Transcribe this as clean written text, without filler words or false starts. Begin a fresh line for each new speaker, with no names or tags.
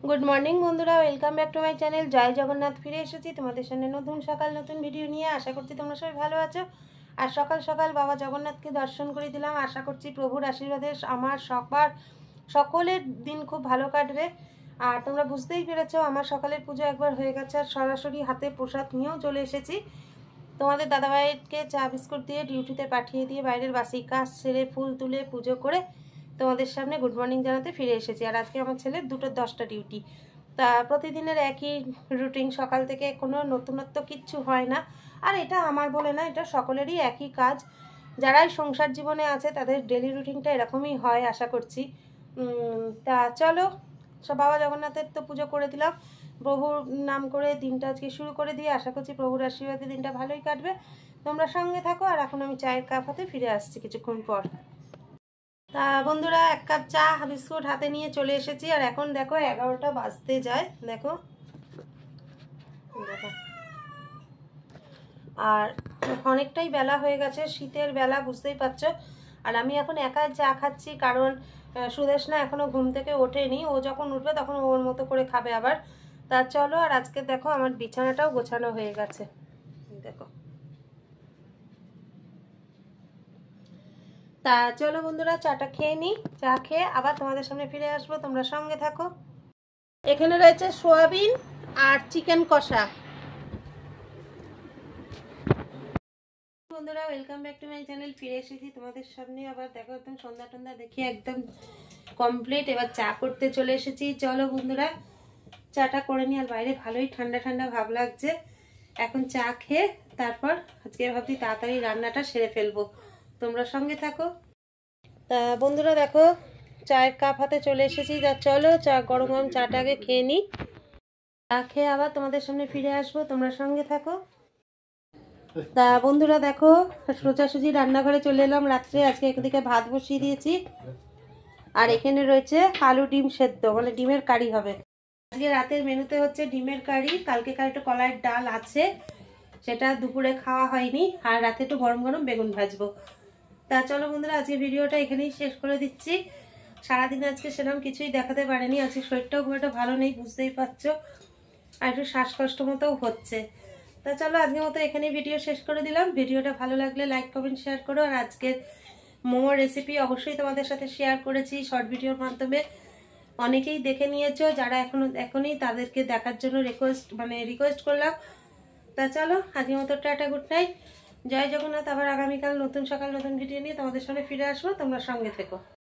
Good morning বন্ধুরা, welcome back to my channel. জয় জগন্নাথ। ফিরে এসেছি তোমাদের সামনে নতুন সকাল নতুন ভিডিও নিয়ে। আশা করছি তোমরা সবাই ভালো আছো। আর সকাল সকাল বাবা জগন্নাথকে দর্শন করে দিলাম। আশা করছি প্রভুর আশীর্বাদে আমার সকলের দিন খুব ভালো কাটবে। আর তোমরা বুঝতেই পেরেছো, আমার সকালের পুজো একবার হয়ে গেছে আর সরাসরি হাতে প্রসাদ নিয়েও চলে এসেছি। তোমাদের দাদাভাইকে চা বিস্কুট দিয়ে ডিউটিতে পাঠিয়ে দিয়ে বাইরের বাসি কাজ সেরে ফুল তুলে পুজো করে তোমাদের সামনে গুড মর্নিং জানাতে ফিরে এসেছি। আর আজকে আমার ছেলের 2টা-10টা ডিউটি। তা প্রতিদিনের একই রুটিন, সকাল থেকে কোনো নতুনত্ব কিচ্ছু হয় না। আর এটা আমার বলে না, এটা সকলেরই একই কাজ। যারাই সংসার জীবনে আছে তাদের ডেলি রুটিনটা এরকমই হয় আশা করছি। তা চলো, সব বাবা জগন্নাথের তো পুজো করে দিলাম, প্রভুর নাম করে দিনটা আজকে শুরু করে দিয়ে আশা করছি প্রভুর আশীর্বাদে দিনটা ভালোই কাটবে। তোমরা সঙ্গে থাকো। আর এখন আমি চায়ের কাপ হাতে ফিরে আসছি কিছুক্ষণ পর। তা বন্ধুরা, 1 কাপ চা বিস্কুট হাতে নিয়ে চলে এসেছি। আর এখন দেখো 11টা বাজতে যায়, দেখো। আর অনেকটাই বেলা হয়ে গেছে, শীতের বেলা, বুঝতেই পারছো। আর আমি এখন একা চা খাচ্ছি, কারণ সুদেশনা এখনো ঘুম থেকে ওঠেনি। ও যখন উঠবে তখন ওর মতো করে খাবে আবার। তা চলো। আর আজকে দেখো আমার বিছানাটাও গোছানো হয়ে গেছে, দেখো। তা চলো বন্ধুরা, চাটা খেয়ে নিই। চা খেয়ে আবার তোমাদের সামনে ফিরে আসবো, তোমরা সঙ্গে থাকো। এখানে রয়েছে সোয়াবিন আর চিকেন কষা। বন্ধুরা, welcome back to my channel. ফিরে এসেছি তোমাদের সামনে আবার, দেখো একদম সন্ধ্যা টন্ধা দেখি একদম কমপ্লিট। এবার চা করতে চলে এসেছি। চলো বন্ধুরা, চাটা করে নিই। আর বাইরে ভালোই ঠান্ডা ঠান্ডা ভাব লাগছে। এখন চা খেয়ে তারপর আজকে ভাবছি তাড়াতাড়ি রান্নাটা সেরে ফেলবো, তোমরা সঙ্গে থাকো। তা বন্ধুরা দেখো, চায়ের কাপ হাতে চলে এসেছি। যা চলো, চা গরম গরম চাটা আগে খেয়ে নিই। চা খেয়ে আবার তোমাদের সামনে ফিরে আসবো, তোমরা সঙ্গে থাকো। তা বন্ধুরা দেখো, সোজাসুজি রান্নাঘরে চলে এলাম। রাত্রে আজকে একদিকে ভাত বসিয়ে দিয়েছি, আর এখানে রয়েছে আলু ডিম সেদ্ধ, মানে ডিমের কারি হবে। আজকে রাতের মেনুতে হচ্ছে ডিমের কারি। কালকে একটু কলাইয়ের ডাল আছে, সেটা দুপুরে খাওয়া হয়নি। আর রাতে একটু গরম গরম বেগুন ভাজবো। তা চলো বন্ধুরা, আজকে ভিডিওটা এখানেই শেষ করে দিচ্ছি। সারাদিন আজকে সেরকম কিছুই দেখাতে পারেনি। আজকে শরীরটাও খুব একটা ভালো নেই, বুঝতেই পারছো। আর একটু শ্বাসকষ্ট মতোও হচ্ছে। তা চলো, আজকের মতো এখানেই ভিডিও শেষ করে দিলাম। ভিডিওটা ভালো লাগলে লাইক কমেন্ট শেয়ার করো। আর আজকের মোমোর রেসিপি অবশ্যই তোমাদের সাথে শেয়ার করেছি শর্ট ভিডিওর মাধ্যমে। অনেকেই দেখে নিয়েছো, যারা এখনই তাদেরকে দেখার জন্য রিকোয়েস্ট করলাম। তা চলো, আজকের মতো টাটা, গুড নাইট, জয় জগন্নাথ। আবার আগামীকাল নতুন সকাল নতুন ভিডিও নিয়ে তোমাদের সামনে ফিরে আসবো, তোমরা সঙ্গে থেকো।